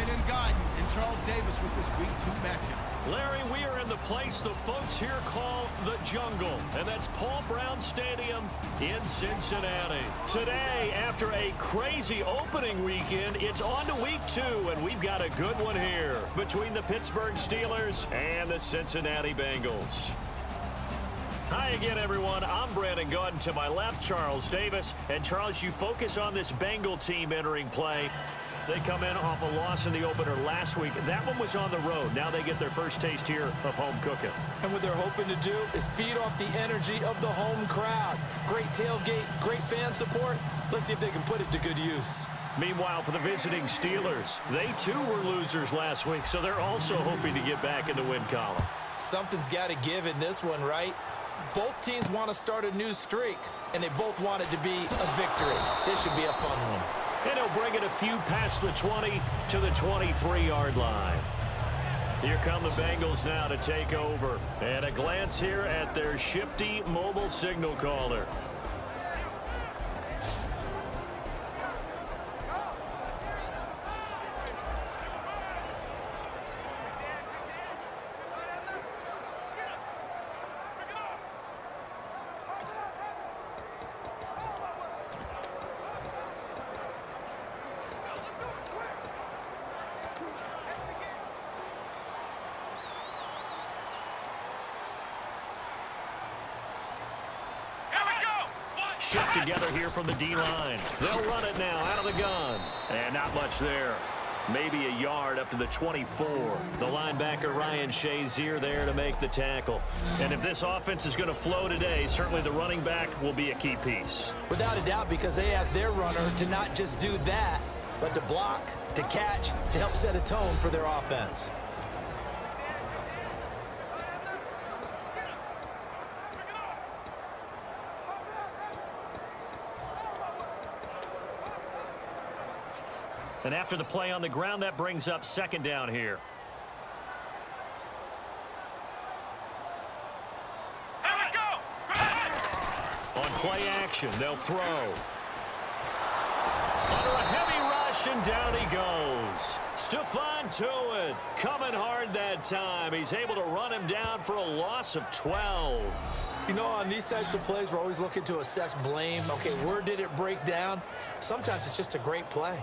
Brandon Gaudin and Charles Davis with this Week 2 matchup. Larry, we are in the place the folks here call the Jungle, and that's Paul Brown Stadium in Cincinnati. Today, after a crazy opening weekend, it's on to Week 2, and we've got a good one here between the Pittsburgh Steelers and the Cincinnati Bengals. Hi again, everyone. I'm Brandon Gaudin. To my left, Charles Davis. And, Charles, you focus on this Bengal team entering play. They come in off a loss in the opener last week. That one was on the road. Now they get their first taste here of home cooking. And what they're hoping to do is feed off the energy of the home crowd. Great tailgate, great fan support. Let's see if they can put it to good use. Meanwhile, for the visiting Steelers, they too were losers last week, so they're also hoping to get back in the win column. Something's got to give in this one, right? Both teams want to start a new streak, and they both want it to be a victory. This should be a fun one. And he'll bring it a few past the 20 to the 23-yard line. Here come the Bengals now to take over. And a glance here at their shifty mobile signal caller. Shift together here from the D-line. They'll run it now out of the gun. And not much there. Maybe a yard up to the 24. The linebacker Ryan Shazier there to make the tackle. And if this offense is going to flow today, certainly the running back will be a key piece. Without a doubt, because they asked their runner to not just do that, but to block, to catch, to help set a tone for their offense. And after the play on the ground, that brings up second down here. Here we go! On play action, they'll throw. Under a heavy rush, and down he goes. Stephon Tuitt coming hard that time. He's able to run him down for a loss of 12. You know, on these types of plays, we're always looking to assess blame. Okay, where did it break down? Sometimes it's just a great play.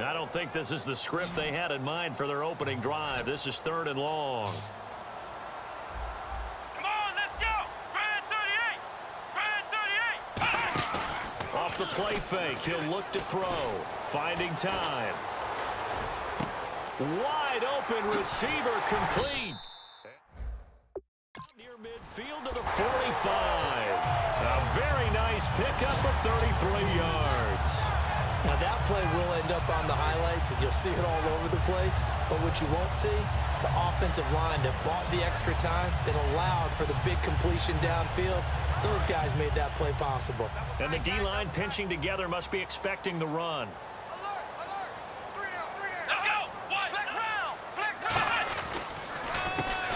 I don't think this is the script they had in mind for their opening drive. This is 3rd and long. Come on, let's go! Brand 38! Brand 38! Off the play fake, he'll look to throw. Finding time. Wide open receiver complete. Near midfield to the 45. A very nice pickup of 33 yards. Now that play will end up on the highlights, and you'll see it all over the place. But what you won't see, the offensive line that bought the extra time, that allowed for the big completion downfield. Those guys made that play possible. And the D-line pinching together must be expecting the run. Let's go! What? Flex round! Flex round!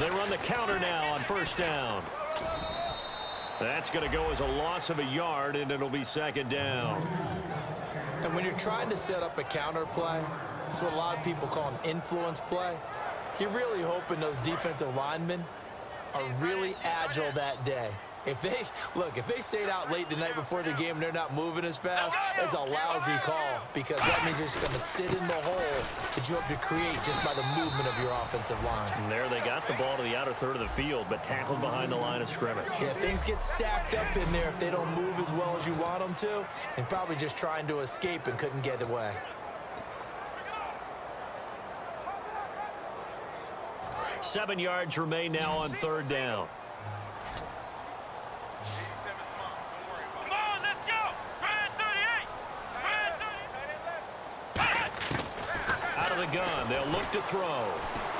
They run the counter now on first down. That's going to go as a loss of a yard, and it'll be second down. And when you're trying to set up a counter play, it's what a lot of people call an influence play. You're really hoping those defensive linemen are really agile that day. If they stayed out late the night before the game and they're not moving as fast, it's a lousy call, because that means they're just going to sit in the hole that you hope to create just by the movement of your offensive line. And there they got the ball to the outer third of the field, but tackled behind the line of scrimmage. Yeah, things get stacked up in there if they don't move as well as you want them to, and probably just trying to escape and couldn't get away. Seven yards remain now on third down. Come on, let's go! Brand 38! Brand 38! Out of the gun, they'll look to throw.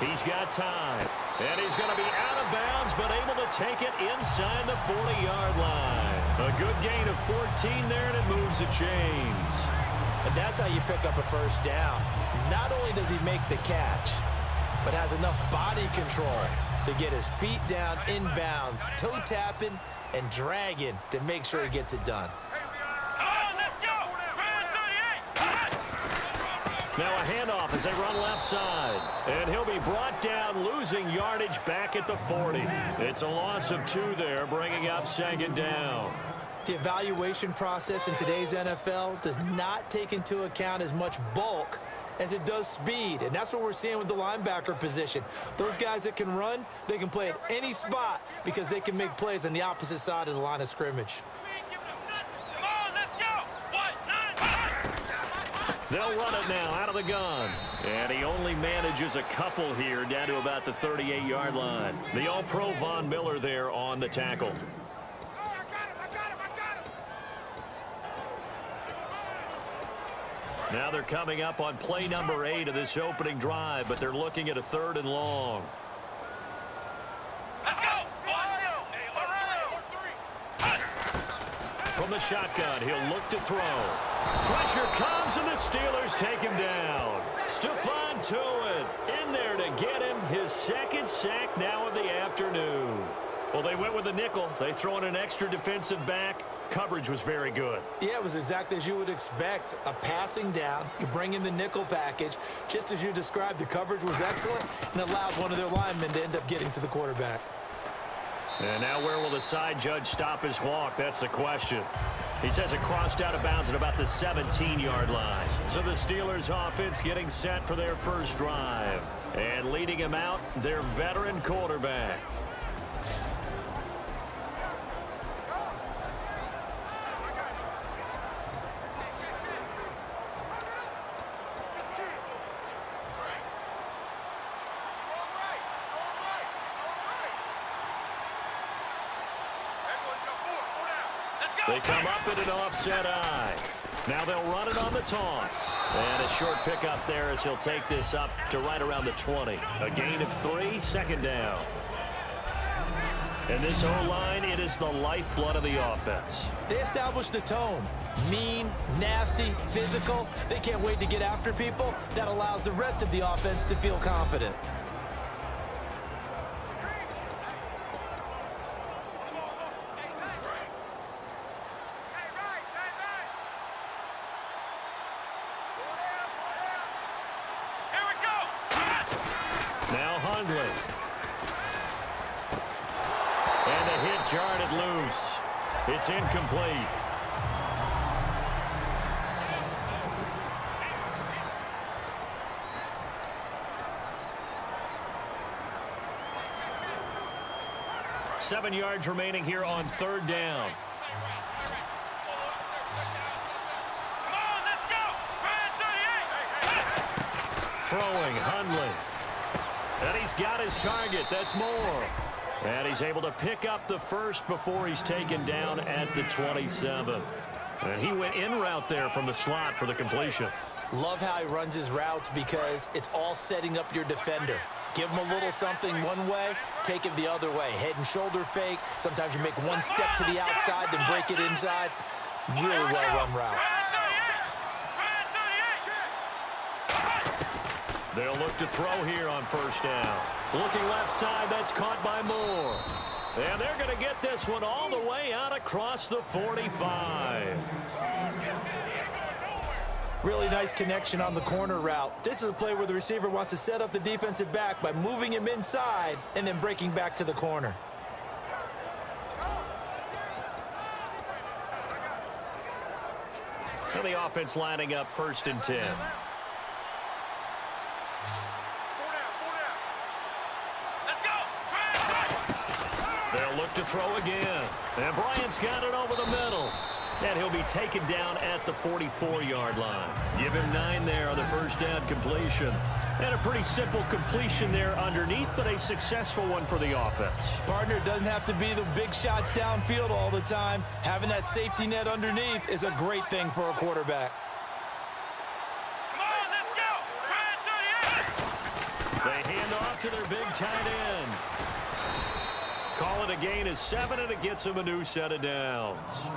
He's got time, and he's going to be out of bounds, but able to take it inside the 40-yard line. A good gain of 14 there, and it moves the chains. And that's how you pick up a first down. Not only does he make the catch, but has enough body control to get his feet down inbounds, toe tapping and dragging to make sure he gets it done. Now a handoff as they run left side. And he'll be brought down, losing yardage back at the 40. It's a loss of 2 there, bringing up second down. The evaluation process in today's NFL does not take into account as much bulk as it does speed, and that's what we're seeing with the linebacker position. Those guys that can run, they can play at any spot because they can make plays on the opposite side of the line of scrimmage. They'll run it now out of the gun. And he only manages a couple here down to about the 38-yard line. The All-Pro Von Miller there on the tackle. Now they're coming up on play number 8 of this opening drive, but they're looking at a 3rd and long. Let's go! From the shotgun, he'll look to throw. Pressure comes, and the Steelers take him down. Stephon Tuitt in there to get him his 2nd sack now of the afternoon. Well, they went with a nickel. They throw in an extra defensive back. Coverage was very good. Yeah, it was exactly as you would expect. A passing down, you bring in the nickel package. Just as you described, the coverage was excellent and allowed one of their linemen to end up getting to the quarterback. And now where will the side judge stop his walk? That's the question. He says it crossed out of bounds at about the 17-yard line. So the Steelers offense getting set for their first drive. And leading him out, their veteran quarterback. They come up in an offset eye. Now they'll run it on the toss. And a short pickup there as he'll take this up to right around the 20. A gain of 3, 2nd down. And this O-line, it is the lifeblood of the offense. They establish the tone. Mean, nasty, physical. They can't wait to get after people. That allows the rest of the offense to feel confident. And the hit jarred loose. It's incomplete. Seven yards remaining here on 3rd down. Throwing, Hundley. And he's got his target. That's Moore. And he's able to pick up the first before he's taken down at the 27. And he went in route there from the slot for the completion. Love how he runs his routes because it's all setting up your defender. Give him a little something one way, take it the other way. Head and shoulder fake. Sometimes you make one step to the outside, then break it inside. Really well-run route. They'll look to throw here on 1st down. Looking left side, that's caught by Moore. And they're going to get this one all the way out across the 45. Really nice connection on the corner route. This is a play where the receiver wants to set up the defensive back by moving him inside and then breaking back to the corner. And the offense lining up 1st and 10. They'll look to throw again. And Bryant's got it over the middle. And he'll be taken down at the 44-yard line. Give him 9 there on the 1st down completion. And a pretty simple completion there underneath, but a successful one for the offense. Partner, doesn't have to be the big shots downfield all the time. Having that safety net underneath is a great thing for a quarterback. They hand off to their big tight end. Call it a gain of 7, and it gets him a new set of downs.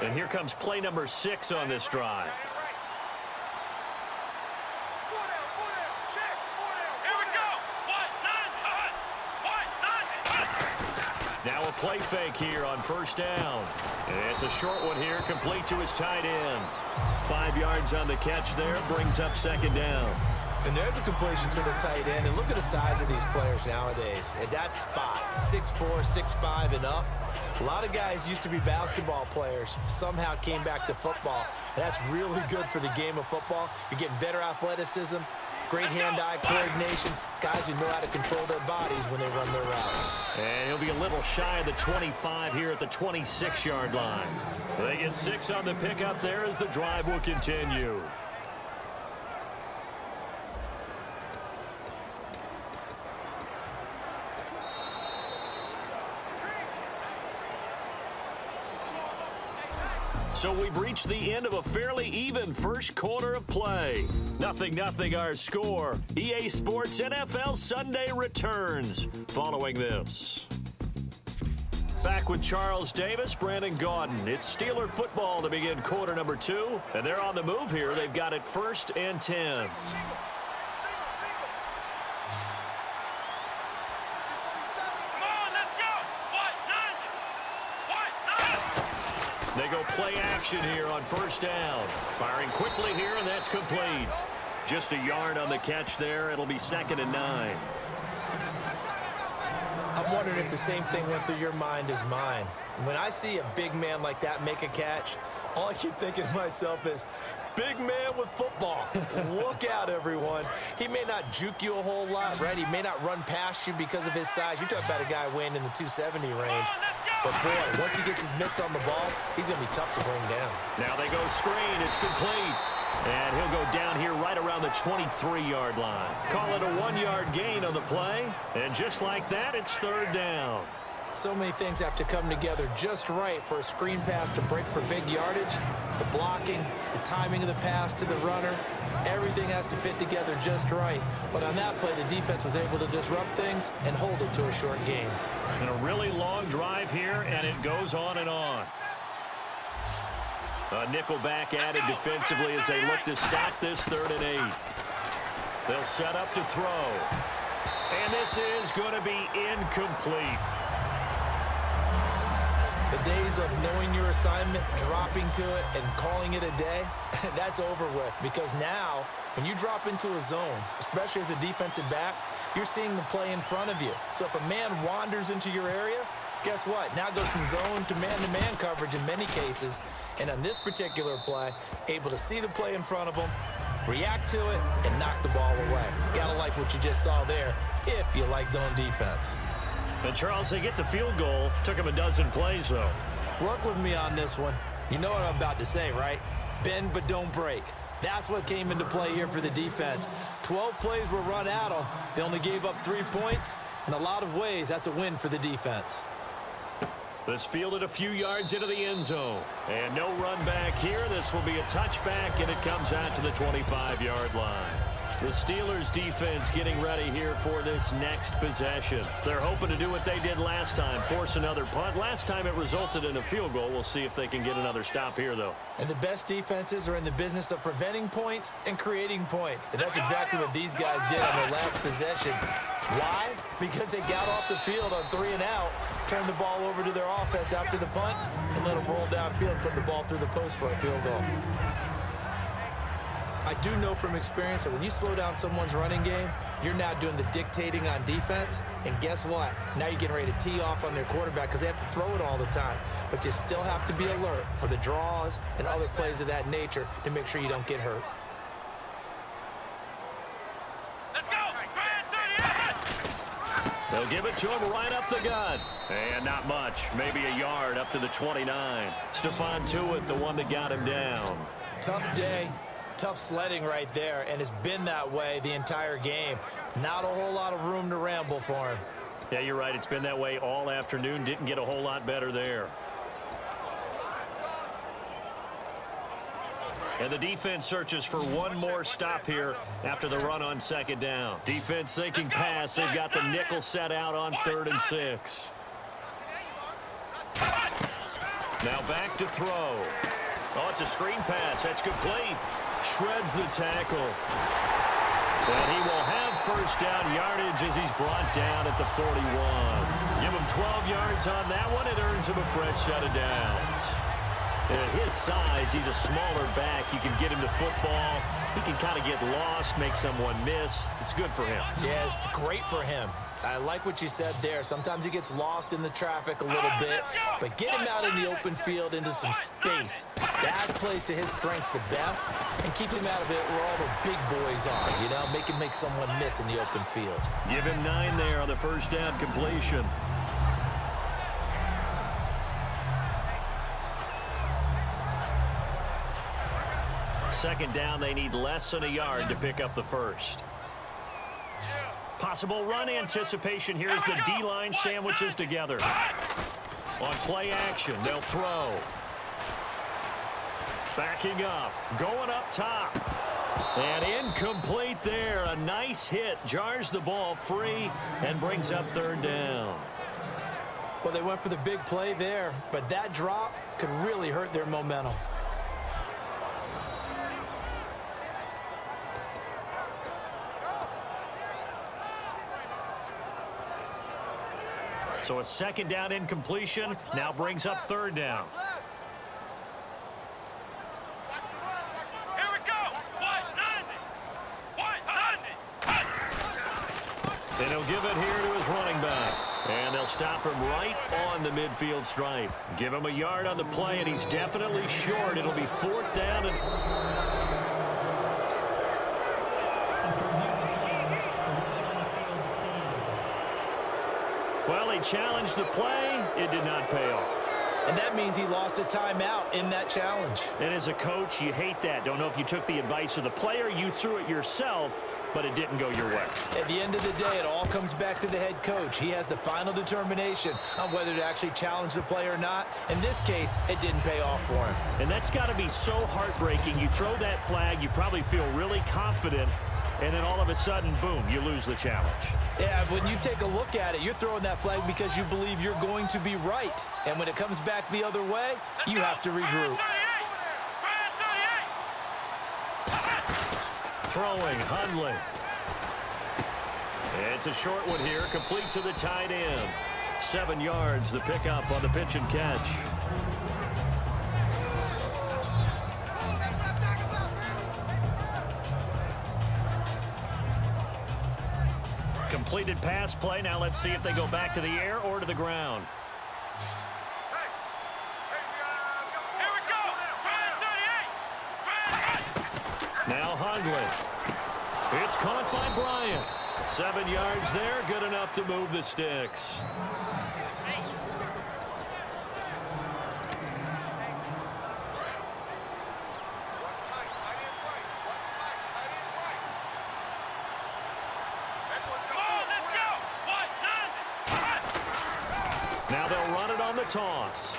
And here comes play number 6 on this drive. Now a play fake here on first down. And it's a short one here, complete to his tight end. 5 yards on the catch there, brings up second down. And there's a completion to the tight end. And look at the size of these players nowadays. At that spot, 6'4", 6'5", and up. A lot of guys used to be basketball players, somehow came back to football. And that's really good for the game of football. You're getting better athleticism, great hand-eye coordination, guys who know how to control their bodies when they run their routes. And he'll be a little shy of the 25 here at the 26-yard line. They get 6 on the pickup there as the drive will continue. So we've reached the end of a fairly even first quarter of play. 0-0 our score. EA Sports NFL Sunday returns following this. Back with Charles Davis, Brandon Gaudin. It's Steeler football to begin quarter number 2. And they're on the move here. They've got it 1st and 10. They go play action here on first down. Firing quickly here, and that's complete. Just a yard on the catch there. It'll be 2nd and 9. I'm wondering if the same thing went through your mind as mine. When I see a big man like that make a catch, all I keep thinking to myself is, big man with football. Look out, everyone. He may not juke you a whole lot, right? He may not run past you because of his size. You're talking about a guy weighing in the 270 range. But, boy, once he gets his mitts on the ball, he's going to be tough to bring down. Now they go screen. It's complete. And he'll go down here right around the 23-yard line. Call it a 1-yard gain on the play. And just like that, it's 3rd down. So many things have to come together just right for a screen pass to break for big yardage. The blocking, the timing of the pass to the runner, everything has to fit together just right. But on that play, the defense was able to disrupt things and hold it to a short gain. And a really long drive here, and it goes on and on. A nickel back added defensively as they look to stop this 3rd and 8. They'll set up to throw. And this is going to be incomplete. The days of knowing your assignment, dropping to it, and calling it a day, that's over with. Because now, when you drop into a zone, especially as a defensive back, you're seeing the play in front of you. So if a man wanders into your area, guess what? Now it goes from zone to man coverage in many cases. And on this particular play, able to see the play in front of him, react to it, and knock the ball away. Gotta like what you just saw there, if you like zone defense. And Charles, they get the field goal. Took him a dozen plays, though. Work with me on this one. You know what I'm about to say, right? Bend but don't break. That's what came into play here for the defense. 12 plays were run at them. They only gave up 3 points. In a lot of ways, that's a win for the defense. This fielded a few yards into the end zone. And no run back here. This will be a touchback, and it comes out to the 25-yard line. The Steelers defense getting ready here for this next possession. They're hoping to do what they did last time, force another punt. Last time it resulted in a field goal. We'll see if they can get another stop here, though. And the best defenses are in the business of preventing points and creating points. And that's exactly what these guys did on their last possession. Why? Because they got off the field on 3 and out, turned the ball over to their offense after the punt, and let them roll downfield and put the ball through the post for a field goal. I do know from experience that when you slow down someone's running game, you're now doing the dictating on defense. And guess what? Now you're getting ready to tee off on their quarterback because they have to throw it all the time. But you still have to be alert for the draws and other plays of that nature to make sure you don't get hurt. Let's go! They'll give it to him right up the gut. And not much. Maybe a yard up to the 29. Stephon Tuitt, the one that got him down. Tough day. Tough sledding right there, and it's been that way the entire game. Not a whole lot of room to ramble for him. Yeah, you're right. It's been that way all afternoon. Didn't get a whole lot better there. And the defense searches for one more stop here after the run on 2nd down. Defense thinking pass. They've got the nickel set out on 3rd and 6. Now back to throw. Oh, it's a screen pass. That's complete. Shreds the tackle. And he will have first down yardage as he's brought down at the 41. Give him 12 yards on that one. It earns him a fresh set of downs. At his size, he's a smaller back. You can get him to football. He can kind of get lost, make someone miss. It's good for him. Yeah, it's great for him. I like what you said there. Sometimes he gets lost in the traffic a little bit, but get him out in the open field into some space. That plays to his strengths the best and keeps him out of it where all the big boys are, you know, make him make someone miss in the open field. Give him 9 there on the first down completion. Second down, they need less than a yard to pick up the first. Possible run anticipation here as the D-line sandwiches together. On play action, they'll throw. Backing up, going up top. And incomplete there. A nice hit, jars the ball free and brings up third down. Well, they went for the big play there, but that drop could really hurt their momentum. So a second down incompletion now brings up third down. Here we go. 190. And he'll give it here to his running back. And they'll stop him right on the midfield stripe. Give him a yard on the play, and he's definitely short. It'll be fourth down. And well, he challenged the play. It did not pay off. And that means he lost a timeout in that challenge. And as a coach, you hate that. Don't know if you took the advice of the player, you threw it yourself, but it didn't go your way. At the end of the day, it all comes back to the head coach. He has the final determination on whether to actually challenge the play or not. In this case, it didn't pay off for him. And that's got to be so heartbreaking. You throw that flag, you probably feel really confident, and then all of a sudden, boom, you lose the challenge. Yeah, when you take a look at it, you're throwing that flag because you believe you're going to be right. And when it comes back the other way, you have to regroup. Throwing, Hundley. It's a short one here, complete to the tight end. 7 yards, the pickup on the pitch and catch. Completed pass play. Now let's see if they go back to the air or to the ground. Here we go. 138. Now Hundley. It's caught by Bryant. 7 yards there, good enough to move the sticks. Now they'll run it on the toss.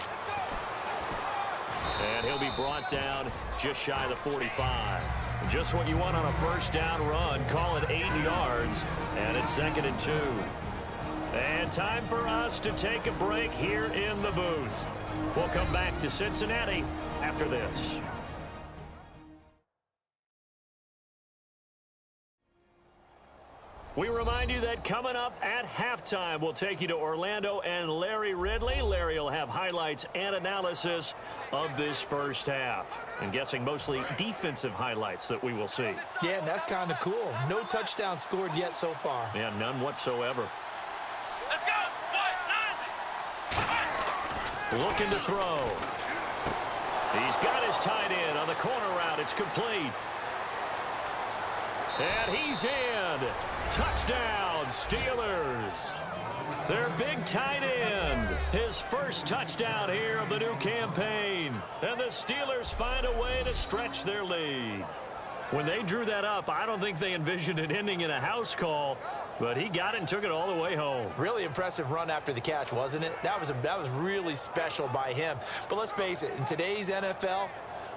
And he'll be brought down just shy of the 45. Just what you want on a first down run. Call it 8 yards. And it's 2nd and 2. And time for us to take a break here in the booth. We'll come back to Cincinnati after this. We remind you that coming up at halftime, we'll take you to Orlando and Larry Ridley. Larry will have highlights and analysis of this first half. I'm guessing mostly defensive highlights that we will see. Yeah, and that's kind of cool. No touchdown scored yet so far. Yeah, none whatsoever. Let's go. 190. Looking to throw. He's got his tight end on the corner route. It's complete. And he's in. Touchdown, Steelers. Their big tight end. His first touchdown here of the new campaign. And the Steelers find a way to stretch their lead. When they drew that up, I don't think they envisioned it ending in a house call, but he got it and took it all the way home. Really impressive run after the catch, wasn't it? That was really special by him. But let's face it, in today's NFL,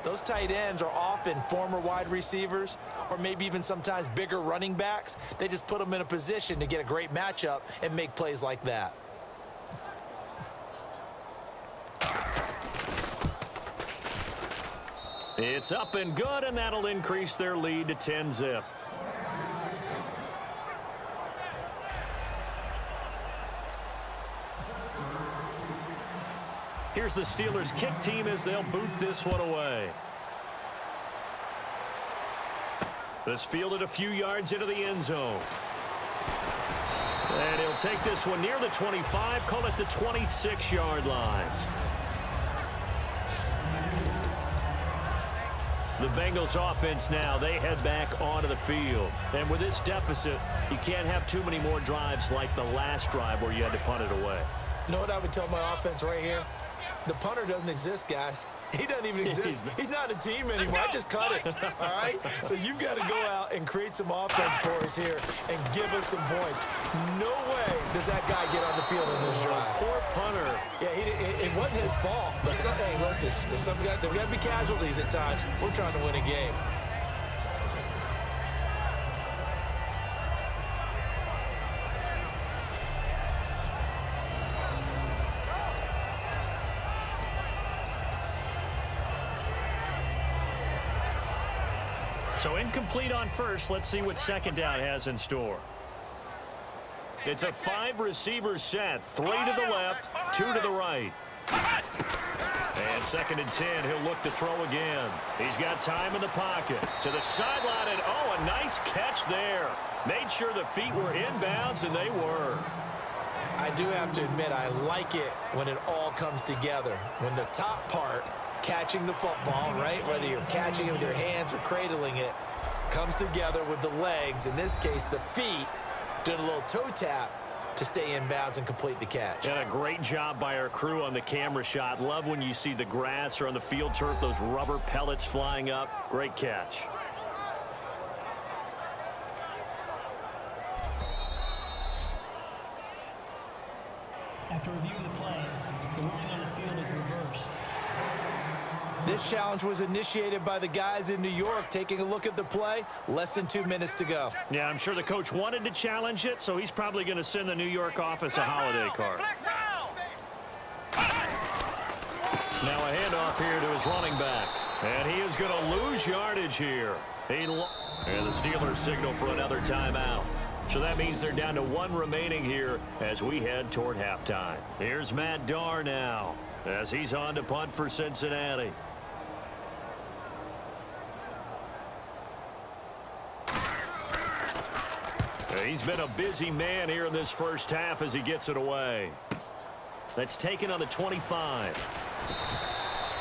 those tight ends are often former wide receivers or maybe even sometimes bigger running backs. They just put them in a position to get a great matchup and make plays like that. It's up and good, and that'll increase their lead to 10-zip. Here's the Steelers' kick team as they'll boot this one away. This fielded a few yards into the end zone. And he'll take this one near the 25, call it the 26-yard line. The Bengals offense now, they head back onto the field. And with this deficit, you can't have too many more drives like the last drive where you had to punt it away. You know what I would tell my offense right here? The punter doesn't exist, guys. He doesn't even exist. He's not a team anymore. I just cut it, all right? So you've got to go out and create some offense for us here and give us some points. No way does that guy get on the field in this drive. Poor punter. Yeah, it wasn't his fault. But hey, listen, there's got to be casualties at times. We're trying to win a game. So incomplete on first. Let's see what second down has in store. It's a 5-receiver set. 3 to the left, 2 to the right. And 2nd and 10. He'll look to throw again. He's got time in the pocket. To the sideline, and oh, a nice catch there. Made sure the feet were inbounds, and they were. I do have to admit, I like it when it all comes together. When the top part, catching the football, right, whether you're catching it with your hands or cradling it, comes together with the legs, in this case the feet, doing a little toe tap to stay in bounds and complete the catch. And a great job by our crew on the camera shot. Love when you see the grass or on the field turf, those rubber pellets flying up. Great catch. After reviewing the play, the ruling on the field is reversed. This challenge was initiated by the guys in New York. Taking a look at the play, less than 2 minutes to go. Yeah, I'm sure the coach wanted to challenge it, so he's probably going to send the New York office a holiday card. Now a handoff here to his running back. And he is going to lose yardage here. And the Steelers signal for another timeout. So that means they're down to 1 remaining here as we head toward halftime. Here's Matt Darr now as he's on to punt for Cincinnati. He's been a busy man here in this first half as he gets it away. That's taken on the 25.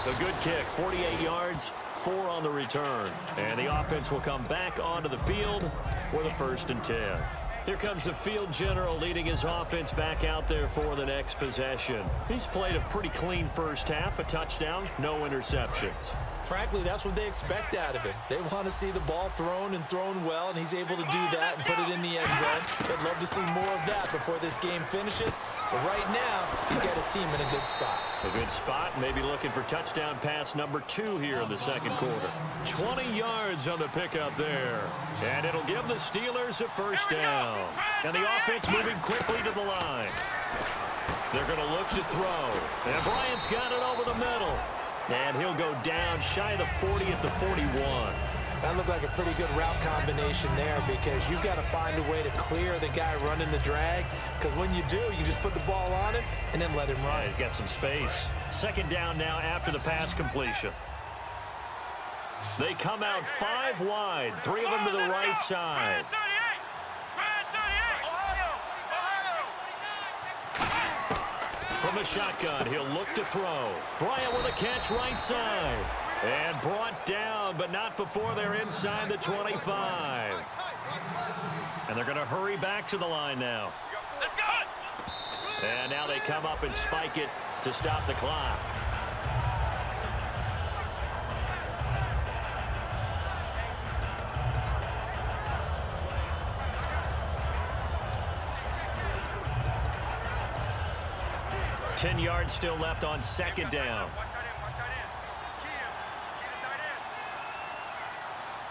A good kick, 48 yards, 4 on the return. And the offense will come back onto the field with a 1st and 10. Here comes the field general leading his offense back out there for the next possession. He's played a pretty clean first half, a touchdown, no interceptions. Frankly, that's what they expect out of him. They want to see the ball thrown and thrown well, and he's able to do that and put it in the end zone. They'd love to see more of that before this game finishes. But right now, he's got his team in a good spot. A good spot, maybe looking for touchdown pass number 2 here in the second quarter. 20 yards on the pickup there. And it'll give the Steelers a 1st down. And the offense moving quickly to the line. They're going to look to throw. And Bryant's got it over the middle. And he'll go down shy of the 40 at the 41. That looked like a pretty good route combination there because you've got to find a way to clear the guy running the drag, because when you do, you just put the ball on him and then let him run. Yeah, he's got some space. 2nd down now after the pass completion. They come out 5 wide, 3 of them to the right side. From a shotgun, he'll look to throw. Bryant with a catch right side. And brought down, but not before they're inside the 25. And they're going to hurry back to the line now. And now they come up and spike it to stop the clock. Ten yards still left on 2nd down.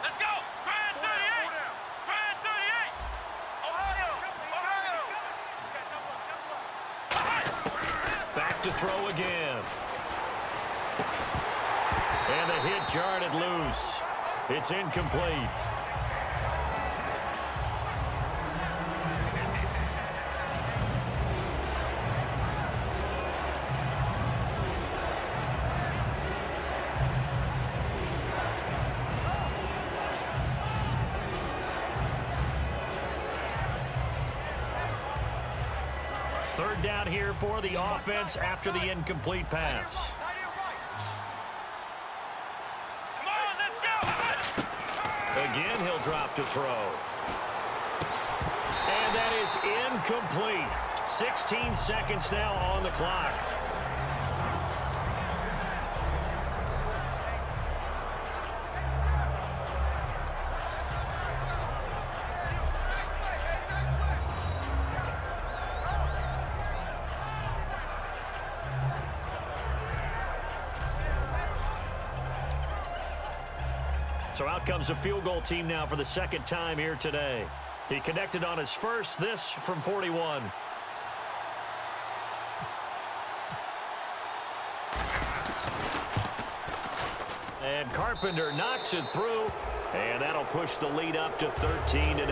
Let's go! Grand 38! Grand 38! Ohio! Back to throw again. And the hit jarred it loose. It's incomplete. Third down here for the offense after the incomplete pass. Again, he'll drop to throw. And that is incomplete. 16 seconds now on the clock. So out comes a field goal team now for the second time here today. He connected on his first, this from 41. And Carpenter knocks it through, and that'll push the lead up to 13-0.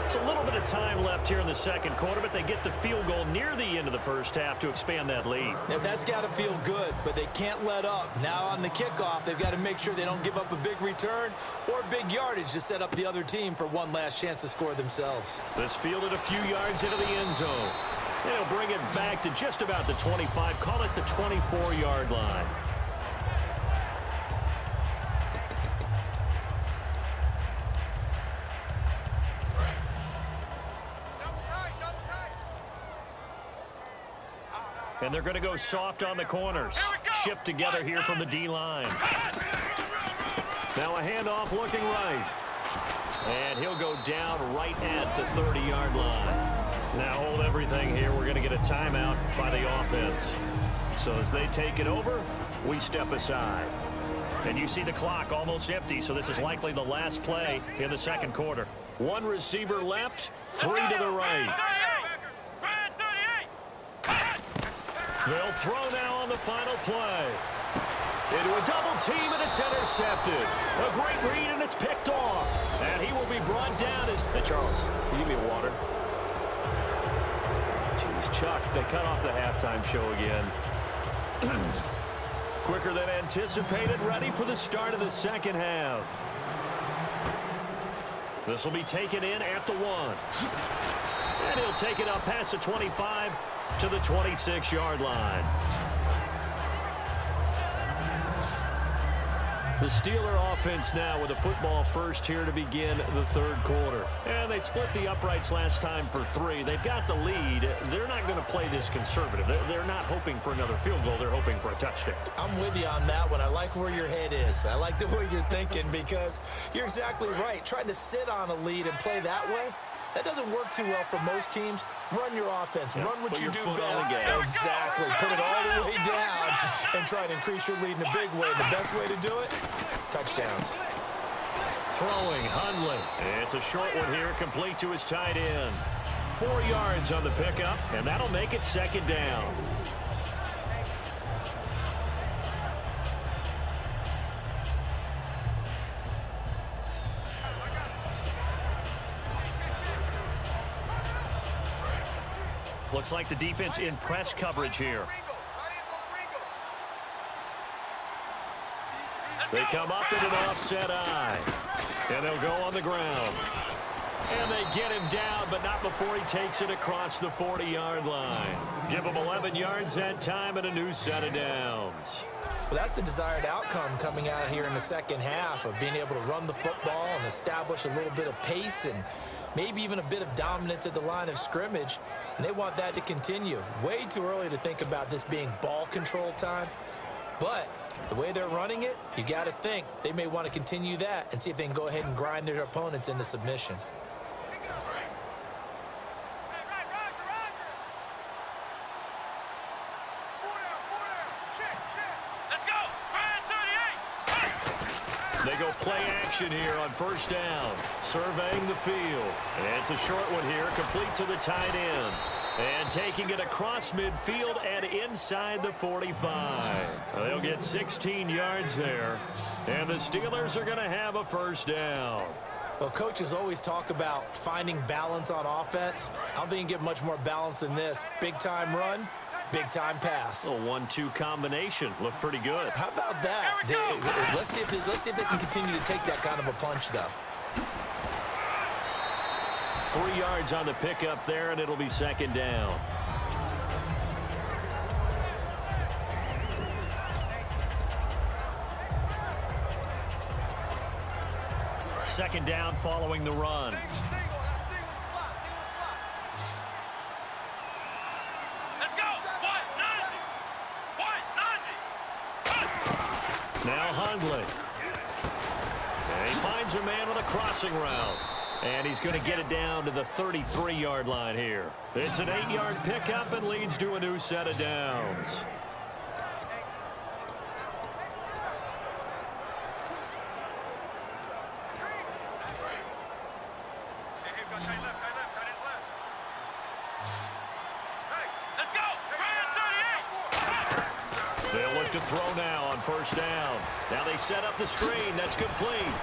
It's a little bit of time left here in the second quarter, but they get the field goal near the end of the first half to expand that lead. Now, that's got to feel good, but they can't let up. Now on the kickoff, they've got to make sure they don't give up a big return or big yardage to set up the other team for one last chance to score themselves. This fielded a few yards into the end zone. They'll bring it back to just about the 25, call it the 24-yard line. And they're going to go soft on the corners. Shift together here from the D-line. Now a handoff looking right. And he'll go down right at the 30-yard line. Now hold everything here. We're going to get a timeout by the offense. So as they take it over, we step aside. And you see the clock almost empty, so this is likely the last play in the second quarter. One receiver left, three to the right. They'll throw now on the final play. Into a double team, and it's intercepted. A great read, and it's picked off. And he will be brought down as... Hey, Charles, can you give me a water? Jeez, Chuck, they cut off the halftime show again. Quicker than anticipated, ready for the start of the second half. This will be taken in at the 1. And he'll take it up past the 25 to the 26-yard line. The Steeler offense now with a football first here to begin the third quarter. And they split the uprights last time for 3. They've got the lead. They're not going to play this conservative. They're not hoping for another field goal. They're hoping for a touchdown. I'm with you on that one. I like where your head is. I like the way you're thinking because you're exactly right. Trying to sit on a lead and play that way, that doesn't work too well for most teams. Run your offense. Yep. Run what you do best. Exactly. Put it all the way down and try to increase your lead in a big way. The best way to do it, touchdowns. Throwing, Hundley. It's a short one here, complete to his tight end. 4 yards on the pickup, and that'll make it second down. Looks like the defense in press coverage here. They come up in an offset eye. And they'll go on the ground. And they get him down, but not before he takes it across the 40-yard line. Give him 11 yards that time and a new set of downs. Well, that's the desired outcome coming out here in the second half of being able to run the football and establish a little bit of pace and maybe even a bit of dominance at the line of scrimmage. And they want that to continue. Way too early to think about this being ball control time. But the way they're running it, you got to think they may want to continue that and see if they can go ahead and grind their opponents into submission. They go play action here on first down. Surveying the field. And it's a short one here, complete to the tight end. And taking it across midfield and inside the 45. They'll get 16 yards there. And the Steelers are going to have a first down. Well, coaches always talk about finding balance on offense. I don't think you can get much more balance than this. Big-time run, big-time pass. A 1-2 combination. Looked pretty good. How about that? Let's see if they can continue to take that kind of a punch, though. 3 yards on the pickup there, and it'll be second down. Second down following the run. Let's go. Now Hundley. And he finds a man with a crossing route. And he's going to get it down to the 33-yard line here. It's an 8-yard pickup and leads to a new set of downs. They'll look to throw now on first down. Now they set up the screen. That's complete.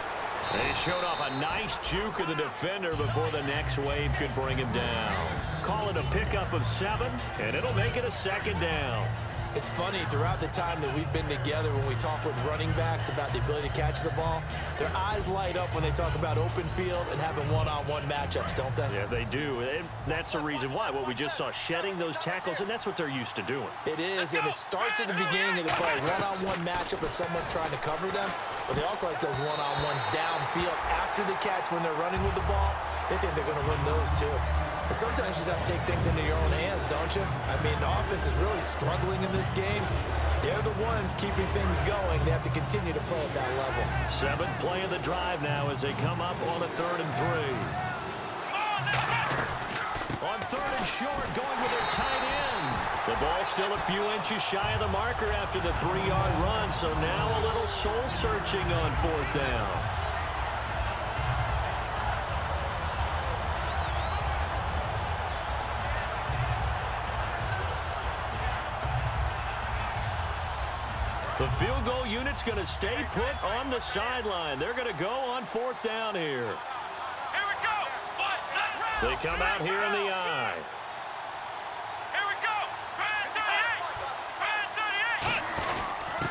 They showed off a nice juke of the defender before the next wave could bring him down. Call it a pickup of 7, and it'll make it a second down. It's funny, throughout the time that we've been together, when we talk with running backs about the ability to catch the ball, their eyes light up when they talk about open field and having one-on-one matchups, don't they? Yeah, they do. And that's the reason why. What we just saw, shedding those tackles, and that's what they're used to doing. It is, and it starts at the beginning of the play. One-on-one matchup if someone's trying to cover them, but they also like those one-on-ones downfield after the catch when they're running with the ball. They think they're going to win those too. But sometimes you just have to take things into your own hands, don't you? I mean, the offense is really struggling in this game. They're the ones keeping things going. They have to continue to play at that level. 7th play of the drive now as they come up on a 3rd and 3. On 3rd and short, going with their tight end. The ball still a few inches shy of the marker after the 3-yard run, so now a little soul-searching on 4th down. The field goal unit's going to stay put on the sideline. They're going to go on 4th down here. Here we go. They come out here in the eye. Here we go.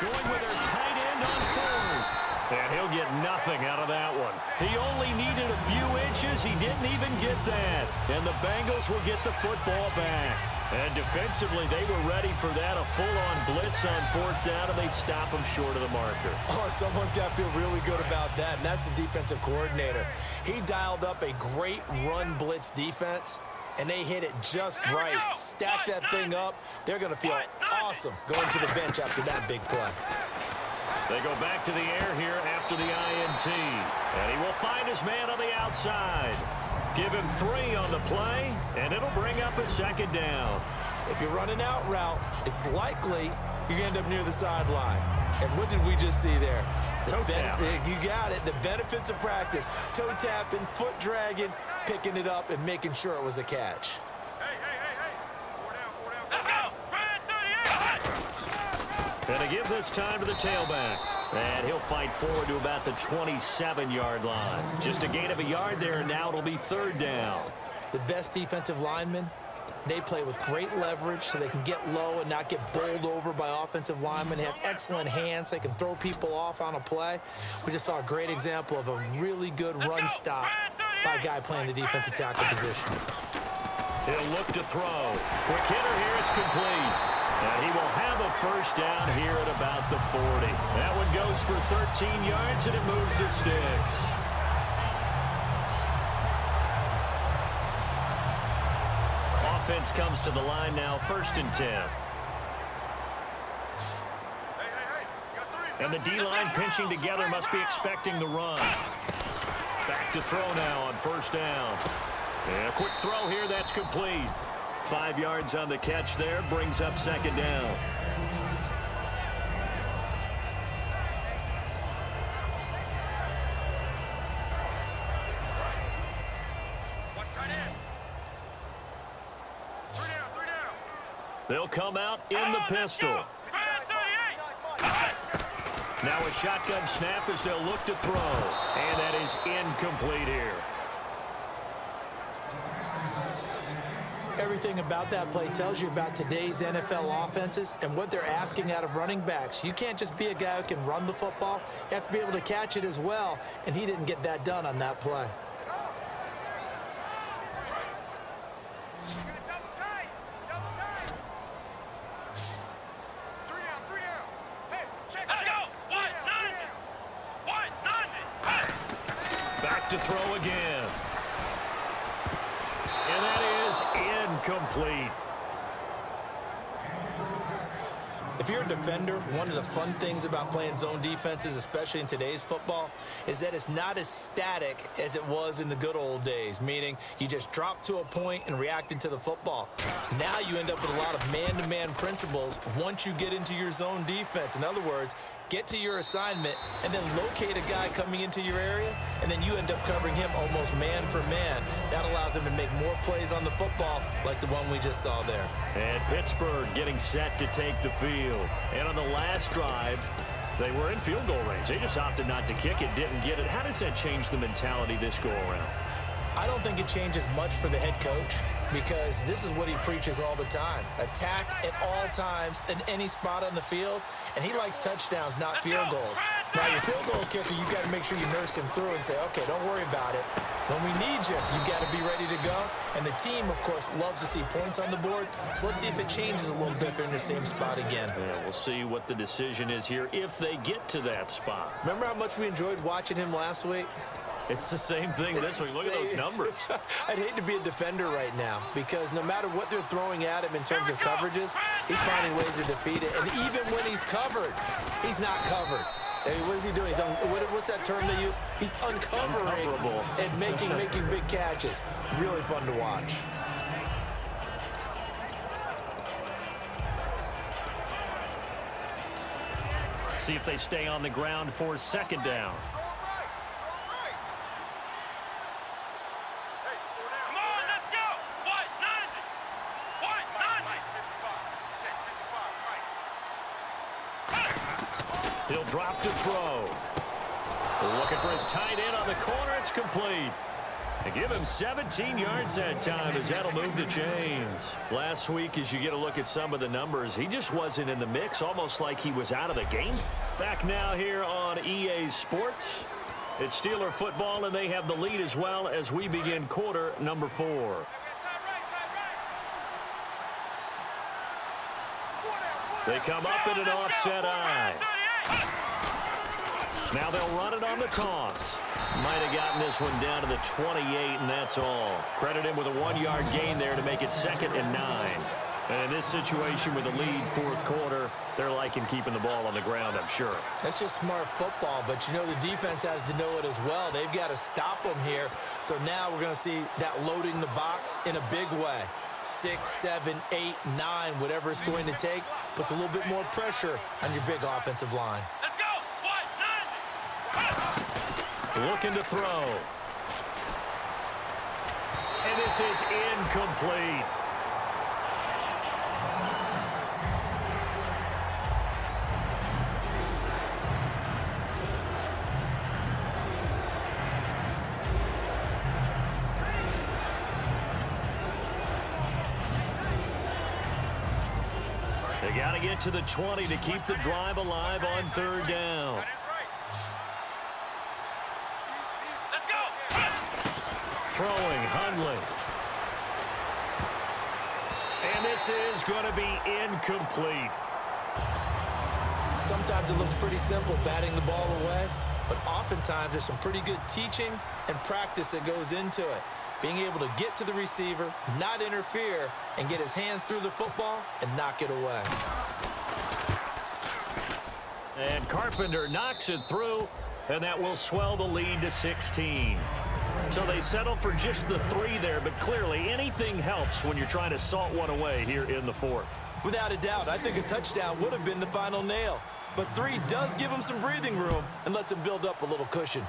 Going with their tight end on 4th. And he'll get nothing out of that one. He only needed a few inches. He didn't even get that. And the Bengals will get the football back. And defensively, they were ready for that, a full-on blitz on 4th down, and they stop him short of the marker. Oh, and someone's got to feel really good about that, and that's the defensive coordinator. He dialed up a great run blitz defense, and they hit it just right. Stack that thing up. They're going to feel awesome going to the bench after that big play. They go back to the air here after the INT, and he will find his man on the outside. Give him 3 on the play, and it'll bring up a second down. If you're running out route, it's likely you're going to end up near the sideline. And what did we just see there? Toe tap. You got it. The benefits of practice. Toe tapping, foot dragging, picking it up, and making sure it was a catch. Hey. 4 down. Let's go. And they give this time to the tailback. And he'll fight forward to about the 27-yard line. Just a gain of a yard there, and now it'll be 3rd down. The best defensive linemen, they play with great leverage so they can get low and not get bowled over by offensive linemen. They have excellent hands. They can throw people off on a play. We just saw a great example of a really good run stop by a guy playing the defensive tackle position. He'll look to throw. Quick hitter here, it's complete. And he will have a first down here at about the 40. That one goes for 13 yards, and it moves the sticks. Offense comes to the line now, 1st and 10. And the D-line pinching together must be expecting the run. Back to throw now on 1st down. And a quick throw here, that's complete. 5 yards on the catch there, brings up 2nd down. Watch tight end. 3 down. They'll come out in the pistol. Now a shotgun snap as they'll look to throw. And that is incomplete here. Everything about that play tells you about today's NFL offenses and what they're asking out of running backs. You can't just be a guy who can run the football. You have to be able to catch it as well, and he didn't get that done on that play. Back to throw again. And that is incomplete. If you're a defender, one of the fun things about playing zone defenses, especially in today's football, is that it's not as static as it was in the good old days, meaning you just drop to a point and reacted to the football. Now you end up with a lot of man-to-man principles once you get into your zone defense. In other words, get to your assignment and then locate a guy coming into your area, and then you end up covering him almost man for man. That allows him to make more plays on the football like the one we just saw there. And Pittsburgh getting set to take the field. And on the last drive, they were in field goal range. They just opted not to kick it, didn't get it. How does that change the mentality this go around? I don't think it changes much for the head coach because this is what he preaches all the time. Attack at all times in any spot on the field, and he likes touchdowns, not field goals. Now, your field goal kicker, you got to make sure you nurse him through and say, okay, don't worry about it. When we need you, you got to be ready to go. And the team, of course, loves to see points on the board. So let's see if it changes a little different in the same spot again. Yeah, we'll see what the decision is here if they get to that spot. Remember how much we enjoyed watching him last week? It's the same thing this week. Look at those numbers. I'd hate to be a defender right now because no matter what they're throwing at him in terms of coverages, he's finding ways to defeat it. And even when he's covered, he's not covered. Hey, what is he doing? What's that term they use? He's uncovering and making big catches. Really fun to watch. See if they stay on the ground for second down. He'll drop to throw. Looking for his tight end on the corner. It's complete. They give him 17 yards that time as that'll move the chains. Last week, as you get a look at some of the numbers, he just wasn't in the mix, almost like he was out of the game. Back now here on EA Sports. It's Steeler football, and they have the lead as well as we begin quarter number 4. They come up in an offset eye. Now they'll run it on the toss. Might have gotten this one down to the 28, and that's all. Credit him with a 1-yard gain there to make it 2nd and 9. And in this situation with the lead fourth quarter, they're liking keeping the ball on the ground, I'm sure. That's just smart football, but you know the defense has to know it as well. They've got to stop them here. So now we're going to see that loading the box in a big way. 6, 7, 8, 9, whatever it's going to take, puts a little bit more pressure on your big offensive line. Let's go! 1, 9. Looking to throw. And this is incomplete. They got to get to the 20 to keep the drive alive on 3rd down. Let's go! Throwing, Hundley. And this is going to be incomplete. Sometimes it looks pretty simple, batting the ball away, but oftentimes there's some pretty good teaching and practice that goes into it. Being able to get to the receiver, not interfere, and get his hands through the football and knock it away. And Carpenter knocks it through, and that will swell the lead to 16. So they settle for just the 3 there, but clearly anything helps when you're trying to salt one away here in the 4th. Without a doubt, I think a touchdown would have been the final nail. But 3 does give him some breathing room and lets him build up a little cushion.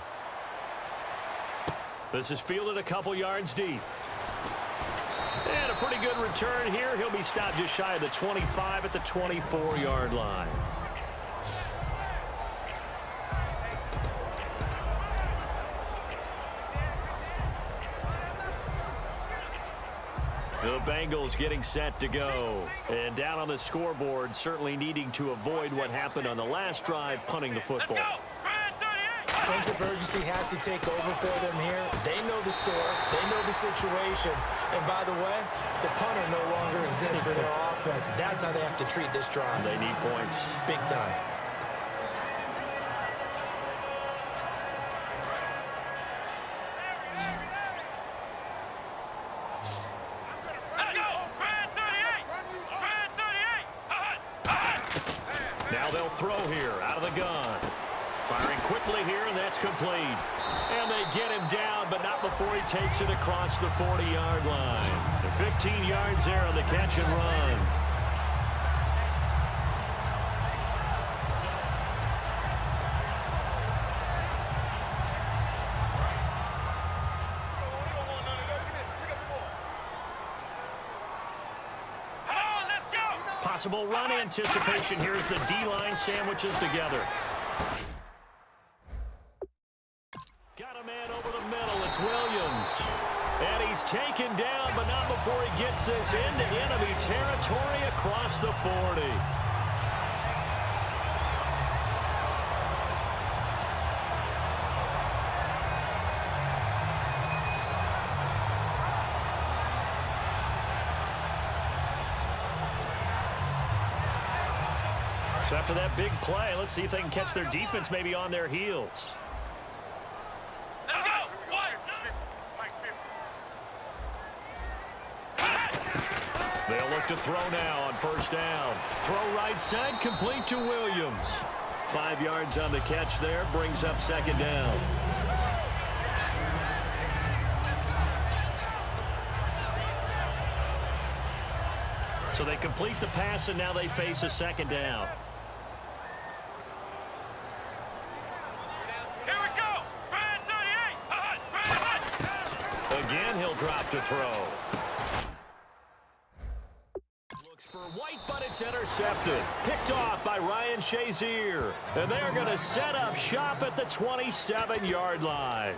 This is fielded a couple yards deep. And a pretty good return here. He'll be stopped just shy of the 25 at the 24-yard line. The Bengals getting set to go. And down on the scoreboard, certainly needing to avoid what happened on the last drive, punting the football. Sense of urgency has to take over for them here. They know the score. They know the situation. And by the way, the punter no longer exists for their offense. That's how they have to treat this drive. They need points. Big time. Now they'll throw here out of the gun. Firing quickly here, and that's complete. And they get him down, but not before he takes it across the 40-yard line. The 15 yards there on the catch and run. Possible run anticipation. Here's the D-line sandwiches together. Got a man over the middle. It's Williams. And he's taken down, but not before he gets this into enemy territory across the 40. So after that big play, let's see if they can catch their defense maybe on their heels. They'll look to throw now on first down. Throw right side, complete to Williams. 5 yards on the catch there, brings up second down. So they complete the pass, and now they face a second down. Here we go. Brand 38. Again, he'll drop to throw. Looks for White, but it's intercepted. Picked off by Ryan Shazier. And they're going to set up shop at the 27-yard line.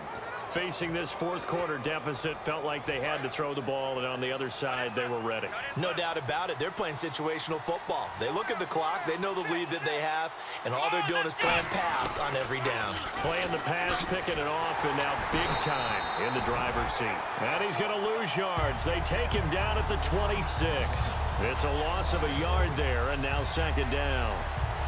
Facing this fourth quarter deficit, felt like they had to throw the ball, and on the other side, they were ready. No doubt about it. They're playing situational football. They look at the clock. They know the lead that they have, and all they're doing is playing pass on every down. Playing the pass, picking it off, and now big time in the driver's seat. And he's going to lose yards. They take him down at the 26. It's a loss of a yard there, and now second down.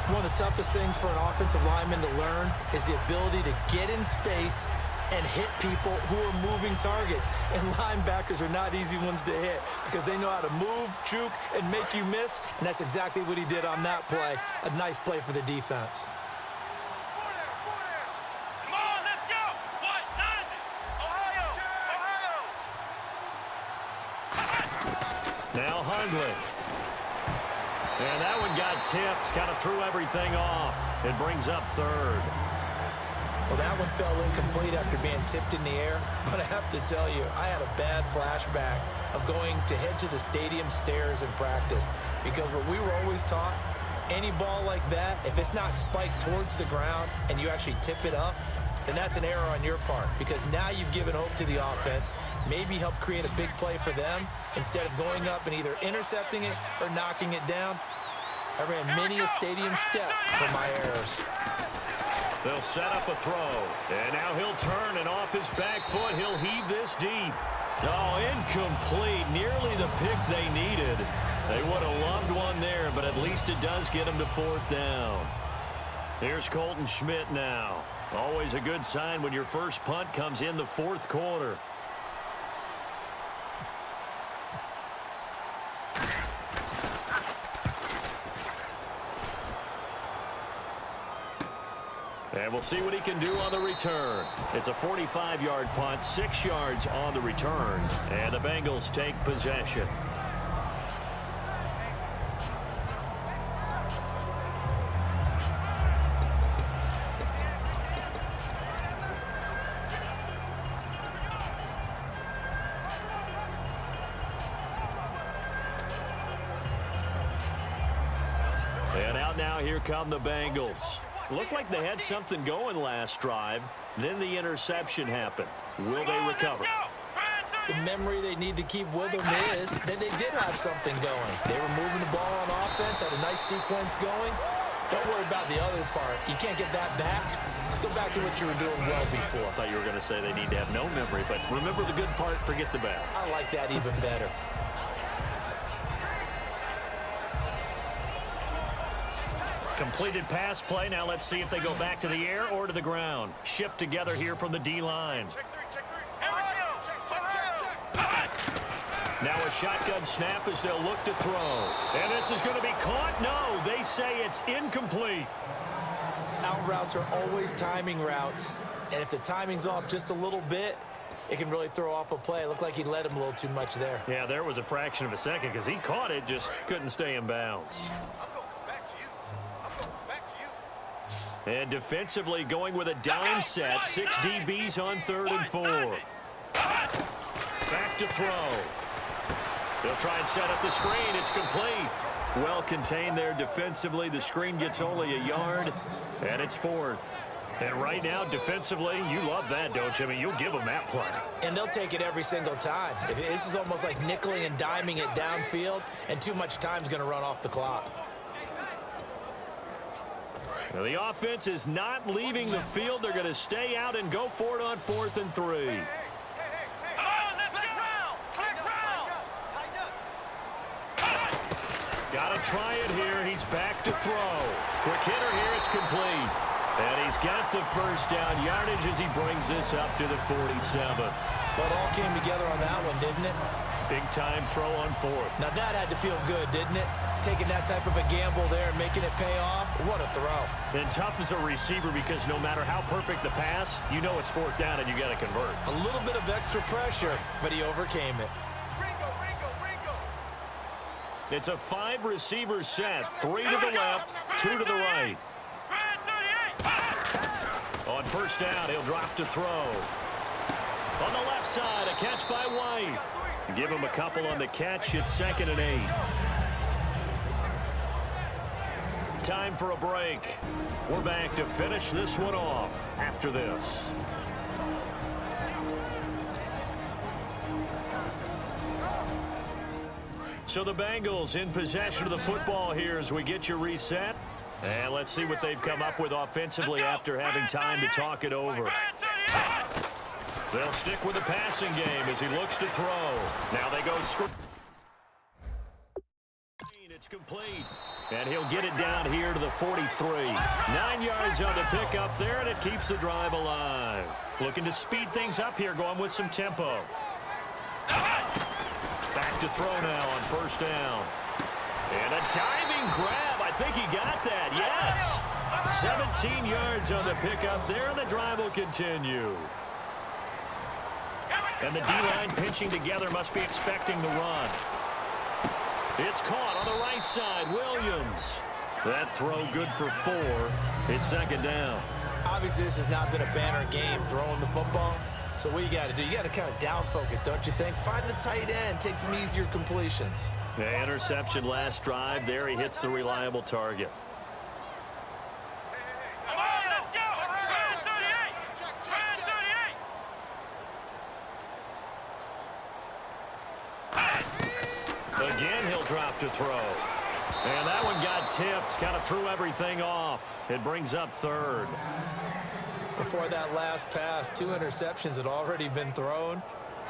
One of the toughest things for an offensive lineman to learn is the ability to get in space and hit people who are moving targets. And linebackers are not easy ones to hit because they know how to move, juke, and make you miss. And that's exactly what he did on that play. A nice play for the defense. Come on, let's go. What? Ohio. Now Hundley. And that one got tipped. Kind of threw everything off. It brings up third. Well, that one fell incomplete after being tipped in the air. But I have to tell you, I had a bad flashback of going to head to the stadium stairs in practice. Because what we were always taught, any ball like that, if it's not spiked towards the ground and you actually tip it up, then that's an error on your part. Because now you've given hope to the offense, maybe help create a big play for them, instead of going up and either intercepting it or knocking it down. I ran many a stadium step for my errors. They'll set up a throw. And now he'll turn, and off his back foot, he'll heave this deep. Oh, incomplete. Nearly the pick they needed. They would have loved one there, but at least it does get them to fourth down. Here's Colton Schmidt now. Always a good sign when your first punt comes in the fourth quarter. And we'll see what he can do on the return. It's a 45-yard punt, 6 yards on the return. And the Bengals take possession. now here come the Bengals. Looked like they had something going last drive. Then the interception happened. Will they recover? The memory they need to keep with them is that they did have something going. They were moving the ball on offense, had a nice sequence going. Don't worry about the other part. You can't get that back. Let's go back to what you were doing well before. I thought you were going to say they need to have no memory, but remember the good part, forget the bad. I like that even better. Completed pass play. Now let's see if they go back to the air or to the ground. Shift together here from the D-line. Now a shotgun snap as they'll look to throw. And this is going to be caught. No, they say it's incomplete. Out routes are always timing routes. And if the timing's off just a little bit, it can really throw off a play. It looked like he led him a little too much there. Yeah, there was a fraction of a second because he caught it, just couldn't stay in bounds. And defensively going with a dime set. 6 DBs on 3rd and 4. Back to throw. They'll try and set up the screen. It's complete. Well contained there defensively. The screen gets only a yard, and it's 4th. And right now, defensively, you love that, don't you? I mean, you'll give them that play. And they'll take it every single time. This is almost like nickeling and diming it downfield, and too much time's going to run off the clock. Now, the offense is not leaving the field. They're going to stay out and go for it on 4th and 3. Got to try it here. He's back to throw. Quick hitter here. It's complete. And he's got the first down yardage as he brings this up to the 47. Well, it all came together on that one, didn't it? Big time throw on 4th. Now that had to feel good, didn't it? Taking that type of a gamble there and making it pay off. What a throw. And tough as a receiver because no matter how perfect the pass, you know it's 4th down and you got to convert. A little bit of extra pressure, but he overcame it. It's a 5-receiver set. 3 to the left, 2 to the right. On 1st down, he'll drop to throw. On the left side, a catch by White. Give him a couple on the catch. It's 2nd and 8. Time for a break. We're back to finish this one off after this. So the Bengals in possession of the football here as we get you reset. And let's see what they've come up with offensively after having time to talk it over. They'll stick with the passing game as he looks to throw. Now they go screen. It's complete. And he'll get it down here to the 43. 9 yards on the pickup there, and it keeps the drive alive. Looking to speed things up here, going with some tempo. Back to throw now on 1st down. And a diving grab. I think he got that. Yes. 17 yards on the pickup there, and the drive will continue. And the D-line pinching together must be expecting the run. It's caught on the right side. Williams. That throw good for 4. It's 2nd down. Obviously, this has not been a banner game throwing the football. So what you got to do, you got to kind of down focus, don't you think? Find the tight end, take some easier completions. The interception last drive. There he hits the reliable target. Again, he'll drop to throw. And that one got tipped. Kind of threw everything off. It brings up 3rd. Before that last pass, 2 interceptions had already been thrown.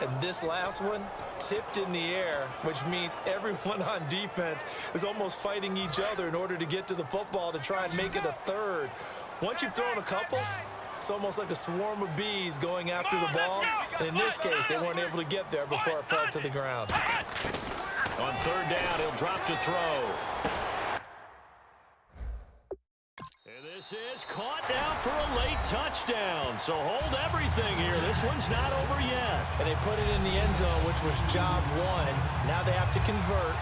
And this last one tipped in the air, which means everyone on defense is almost fighting each other in order to get to the football to try and make it a 3rd. Once you've thrown a couple, it's almost like a swarm of bees going after the ball. And in this case, they weren't able to get there before it fell to the ground. On 3rd down, he'll drop to throw. And this is caught down for a late touchdown. So hold everything here. This one's not over yet. And they put it in the end zone, which was job 1. Now they have to convert.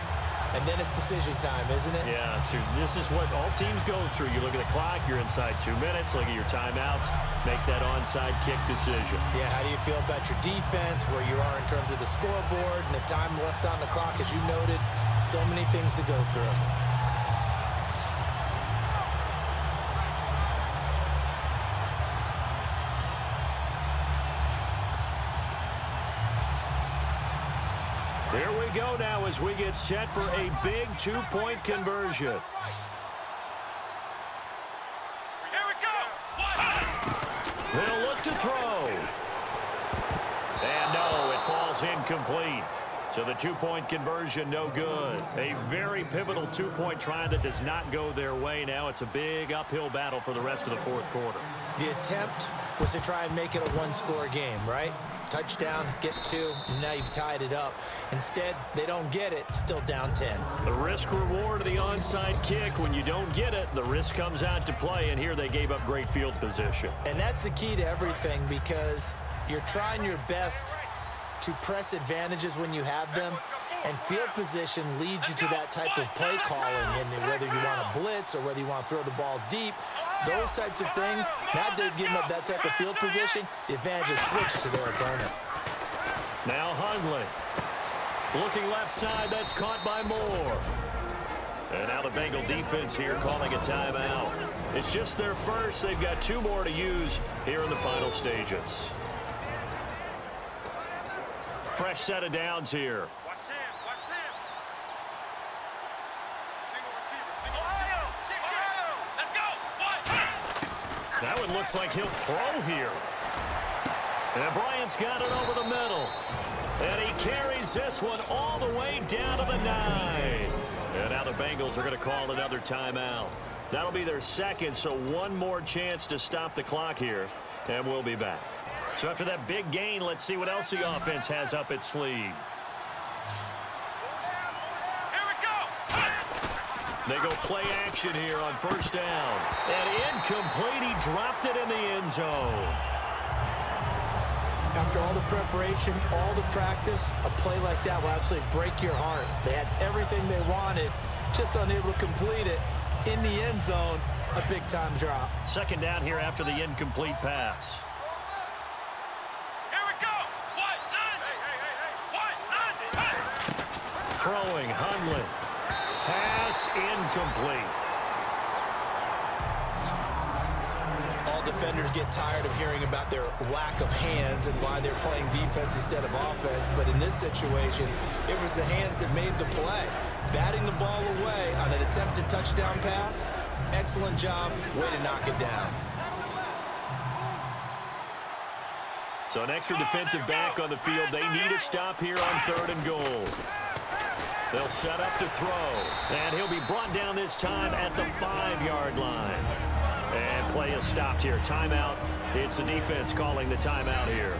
And then it's decision time, isn't it? Yeah, so this is what all teams go through. You look at the clock, you're inside 2 minutes, look at your timeouts, make that onside kick decision. Yeah, how do you feel about your defense, where you are in terms of the scoreboard, and the time left on the clock, as you noted, so many things to go through. Here we go now as we get set for a big two-point conversion. Here we go. They'll look to throw. And no, it falls incomplete. So the two-point conversion, no good. A very pivotal two-point try that does not go their way. Now it's a big uphill battle for the rest of the fourth quarter. The attempt was to try and make it a one-score game, right? Touchdown, get two, and now you've tied it up. Instead, they don't get it, still down 10. The risk-reward of the onside kick. When you don't get it, the risk comes out to play, and here they gave up great field position. And that's the key to everything, because you're trying your best to press advantages when you have them, and field position leads you to that type of play calling. And whether you want to blitz or whether you want to throw the ball deep, those types of things, now they've given up that type of field position, the advantage is switched to their opponent. Now Hundley. Looking left side, that's caught by Moore. And now the Bengal defense here calling a timeout. It's just their first. They've got two more to use here in the final stages. Fresh set of downs here. Watch him. Watch him. Single receiver. Single receiver. Let's go. One. That one looks like he'll throw here. And Bryant's got it over the middle. And he carries this one all the way down to the 9. And now the Bengals are going to call another timeout. That'll be their second, so one more chance to stop the clock here. And we'll be back. So after that big gain, let's see what else the offense has up its sleeve. Here we go. They go play action here on first down. And incomplete. He dropped it in the end zone. After all the preparation, all the practice, a play like that will absolutely break your heart. They had everything they wanted, just unable to complete it. In the end zone, a big-time drop. Second down here after the incomplete pass. Here we go. One. None. One. Throwing, Hundley. Pass incomplete. All defenders get tired of hearing about their lack of hands and why they're playing defense instead of offense. But in this situation, it was the hands that made the play. Batting the ball away on an attempted touchdown pass. Excellent job. Way to knock it down. So an extra defensive back on the field. They need a stop here on 3rd and goal. They'll set up to throw. And he'll be brought down this time at the 5-yard line. And play is stopped here. Timeout. It's the defense calling the timeout here.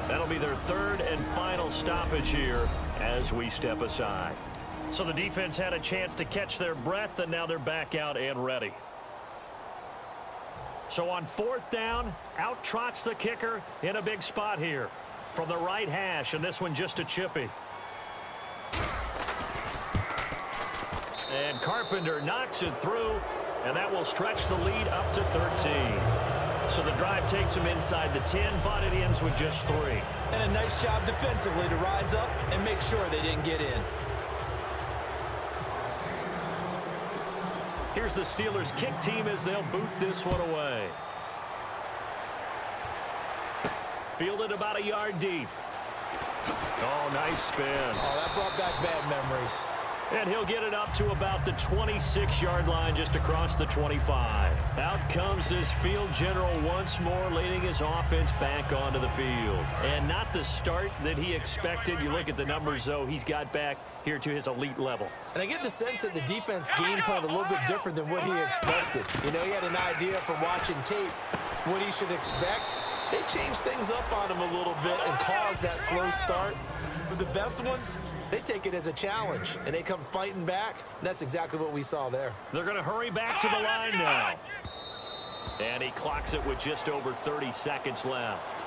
That'll be their 3rd and final stoppage here as we step aside. So the defense had a chance to catch their breath, and now they're back out and ready. So on 4th down, out trots the kicker in a big spot here from the right hash, and this one just a chippy. And Carpenter knocks it through, and that will stretch the lead up to 13. So the drive takes them inside the 10, but it ends with just 3. And a nice job defensively to rise up and make sure they didn't get in. Here's the Steelers' kick team as they'll boot this one away. Fielded about a yard deep. Oh, nice spin. Oh, that brought back bad memories. And he'll get it up to about the 26-yard line just across the 25. Out comes this field general once more, leading his offense back onto the field. And not the start that he expected. You look at the numbers, though, he's got back here to his elite level. And I get the sense that the defense game plan a little bit different than what he expected. You know, he had an idea from watching tape what he should expect. They changed things up on him a little bit and caused that slow start. But the best ones, they take it as a challenge, and they come fighting back. And that's exactly what we saw there. They're going to hurry back to the line now. And he clocks it with just over 30 seconds left.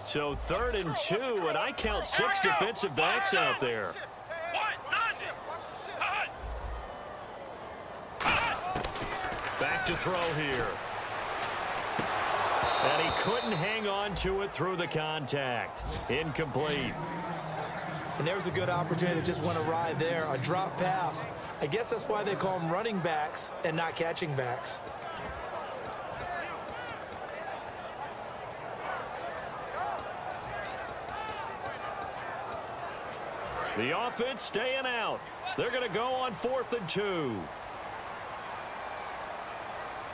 So 3rd and 2, and I count 6 defensive backs out there. Back to to throw here. And he couldn't hang on to it through the contact. Incomplete. And there's a good opportunity that just went awry there. A drop pass. I guess that's why they call them running backs and not catching backs. The offense staying out. They're going to go on 4th and 2.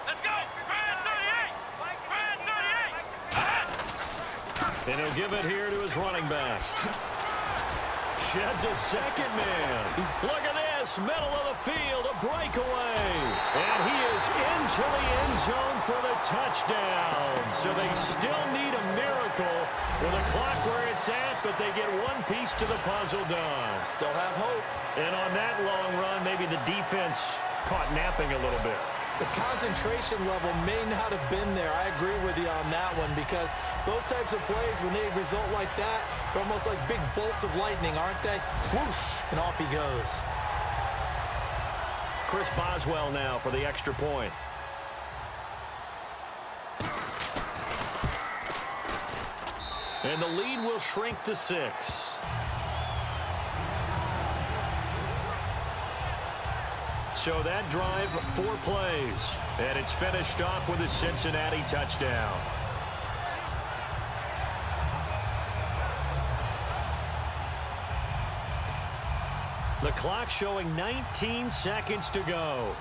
Let's go. Brand 38. Brand 38. And he'll give it here to his running back. Sheds a second man. Look at this. Middle of the field. A breakaway. And he is into the end zone for the touchdown. So they still need a miracle with a clock where it's at, but they get one piece to the puzzle done. Still have hope. And on that long run, maybe the defense caught napping a little bit. The concentration level may not have been there. I agree with you on that one, because those types of plays, when they result like that, they're almost like big bolts of lightning, aren't they? Whoosh, and off he goes. Chris Boswell now for the extra point. And the lead will shrink to 6. So that drive, 4 plays. And it's finished off with a Cincinnati touchdown. The clock showing 19 seconds to go.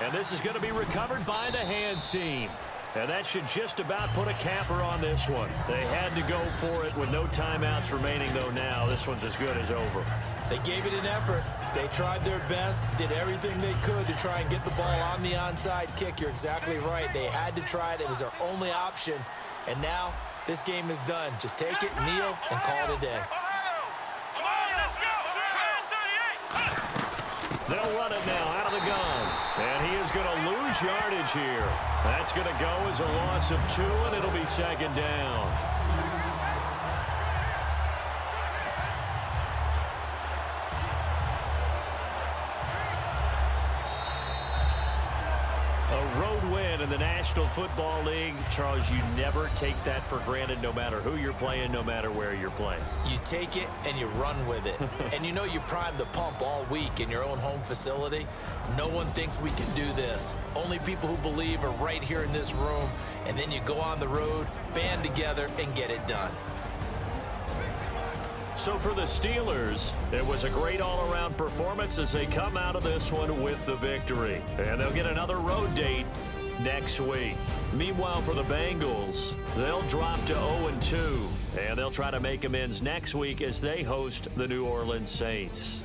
And this is going to be recovered by the hands team. And that should just about put a capper on this one. They had to go for it with no timeouts remaining, though now this one's as good as over. They gave it an effort. They tried their best, did everything they could to try and get the ball on the onside kick. You're exactly right. They had to try it. It was their only option. And now this game is done. Just take it, kneel, and call it a day. Come on, let's go. Brand 38. They'll run it now out of the gun. And he is going to lose yardage here. That's going to go as a loss of 2, and it'll be second down. A road win in the National Football League. Charles, you never take that for granted, no matter who you're playing, no matter where you're playing. You take it and you run with it. And you know you primed the pump all week in your own home facility. No one thinks we can do this. Only people who believe are right here in this room. And then you go on the road, band together, and get it done. So for the Steelers, it was a great all-around performance as they come out of this one with the victory. And they'll get another road date next week. Meanwhile, for the Bengals, they'll drop to 0-2, and they'll try to make amends next week as they host the New Orleans Saints.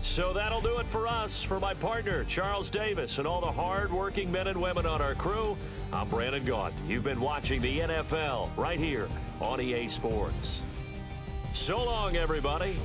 So that'll do it for us. For my partner, Charles Davis, and all the hard-working men and women on our crew, I'm Brandon Gaunt. You've been watching the NFL right here on EA Sports. So long, everybody.